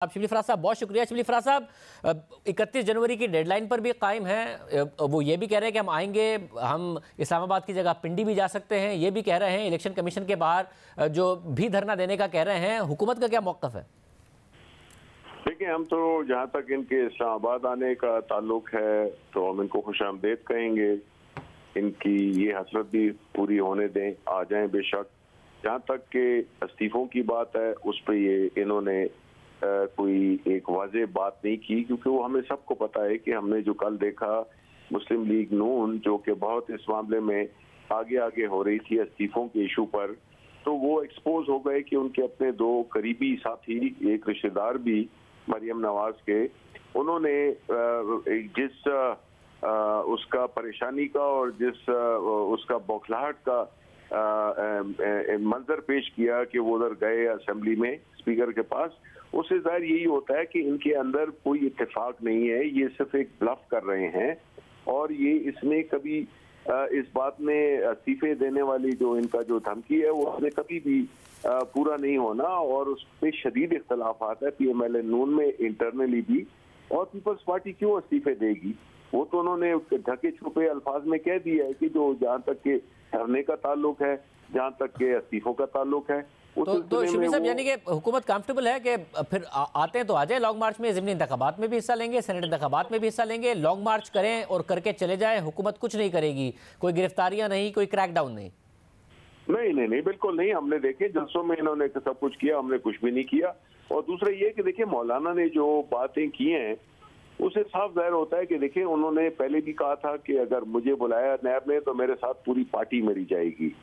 आप शिबली फराज साहब बहुत शुक्रिया। शिबली फराज साहब 31 जनवरी की डेडलाइन पर भी कायम हैं। वो ये भी कह रहे हैं कि हम आएंगे, हम इस्लामाबाद की जगह पिंडी भी जा सकते हैं। ये भी कह रहे हैं इलेक्शन कमीशन के बाहर जो भी धरना देने का कह रहे हैं। हुकूमत का क्या मौक़िफ़ है? देखिए, हम तो जहाँ तक इनके इस्लामाबाद आने का ताल्लुक है तो हम इनको खुशामदीद कहेंगे। इनकी ये हसरत भी पूरी होने दें, आ जाएं बेशक। जहाँ तक के इस्तीफों की बात है उस पर ये इन्होंने कोई एक वाज़ेह बात नहीं की, क्योंकि वो हमें सबको पता है कि हमने जो कल देखा मुस्लिम लीग नून जो कि बहुत इस मामले में आगे आगे हो रही थी इस्तीफों के इशू पर, तो वो एक्सपोज हो गए कि उनके अपने दो करीबी साथी, एक रिश्तेदार भी मरियम नवाज के, उन्होंने जिस उसका परेशानी का और जिस उसका बौखलाहट का मंजर पेश किया कि वो उधर गए असेंबली में स्पीकर के पास, उससे जाहिर यही होता है कि इनके अंदर कोई इत्तेफाक नहीं है। ये सिर्फ एक ब्लफ कर रहे हैं और ये इसमें कभी इस बात में इस्तीफे देने वाली जो इनका जो धमकी है वो उसमें कभी भी पूरा नहीं होना और उस पर शदीद इख्तलाफात है PMLN नून में इंटरनली भी। और पीपल्स पार्टी क्यों इस्तीफे देगी? वो तो उन्होंने ढके छुपे अल्फाज में कह दिया है कि जो जहाँ तक के धरने का ताल्लुक है, जहाँ तक के इस्तीफों का ताल्लुक है। तो शिबली साहब, यानी कि हुकूमत कंफर्टेबल है कि फिर आते हैं तो आ जाए लॉन्ग मार्च में, ज़िमनी इंतखाबात में भी हिस्सा लेंगे, सेनेट इंतखाबात में भी हिस्सा लेंगे, लॉन्ग मार्च करें और करके चले जाए, हुकूमत कुछ नहीं करेगी, कोई गिरफ्तारियां नहीं, कोई क्रैकडाउन नहीं? नहीं, बिल्कुल नहीं। हमने देखे जलसों में इन्होंने सब कुछ किया, हमने कुछ भी नहीं किया। और दूसरा ये कि देखिए, मौलाना ने जो बातें की हैं उसे साफ जाहिर होता है कि देखिए, उन्होंने पहले भी कहा था कि अगर मुझे बुलाया नैब ने तो मेरे साथ पूरी पार्टी मेरी जाएगी।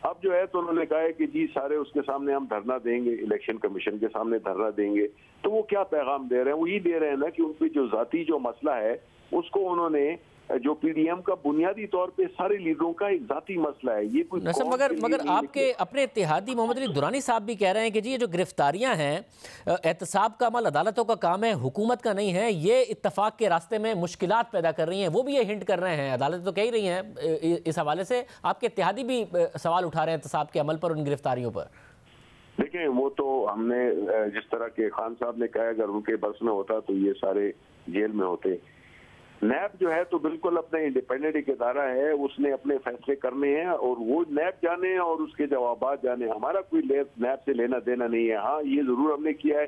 अब जो है तो उन्होंने कहा है कि जी सारे उसके सामने हम धरना देंगे, इलेक्शन कमीशन के सामने धरना देंगे। तो वो क्या पैगाम दे रहे हैं? वो ये दे रहे हैं ना कि उनकी जो जाती जो मसला है उसको उन्होंने जो PDM का बुनियादी तौर पे सारे लीडरों का एक जाती मसला है। ये कोई मगर आपके अपने इत्तेहादी मोहम्मद अली दुरानी साहब भी कह रहे हैं कि जी ये जो गिरफ्तारियां हैं, एहतसाब का अमल अदालतों का काम है, हुकूमत का नहीं है, ये इत्तफाक के रास्ते में मुश्किलात पैदा कर रही हैं। वो भी ये हिंट कर रहे हैं, अदालतें तो कह ही रही हैं इस हवाले से। आपके इत्तेहादी भी सवाल उठा रहे हैं एहतसाब के अमल पर, उन गिरफ्तारियों पर। देखिए, वो तो हमने जिस तरह के खान साहब ने कहा, अगर उनके बस में होता तो ये सारे जेल में होते। नैब जो है तो बिल्कुल अपना इंडिपेंडेंट एक इदारा है, उसने अपने फैसले करने हैं और वो नैब जाने और उसके जवाबात जाने। हमारा कोई नैब से लेना देना नहीं है। हाँ, ये जरूर हमने किया है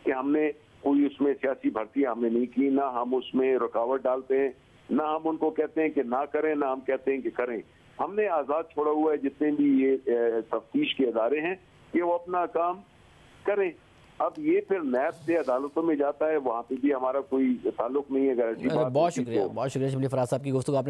कि हमने कोई उसमें सियासी भर्ती हमने नहीं की, ना हम उसमें रुकावट डालते हैं, ना हम उनको कहते हैं कि ना करें, ना हम कहते हैं कि करें। हमने आज़ाद छोड़ा हुआ है जितने भी ये तफ्तीश के इदारे हैं कि वो अपना काम करें। अब ये फिर नैब से अदालतों में जाता है, वहाँ पे भी हमारा कोई ताल्लुक नहीं है। बहुत शुक्रिया शिबली फराज साहब की गुफ्तगू आपने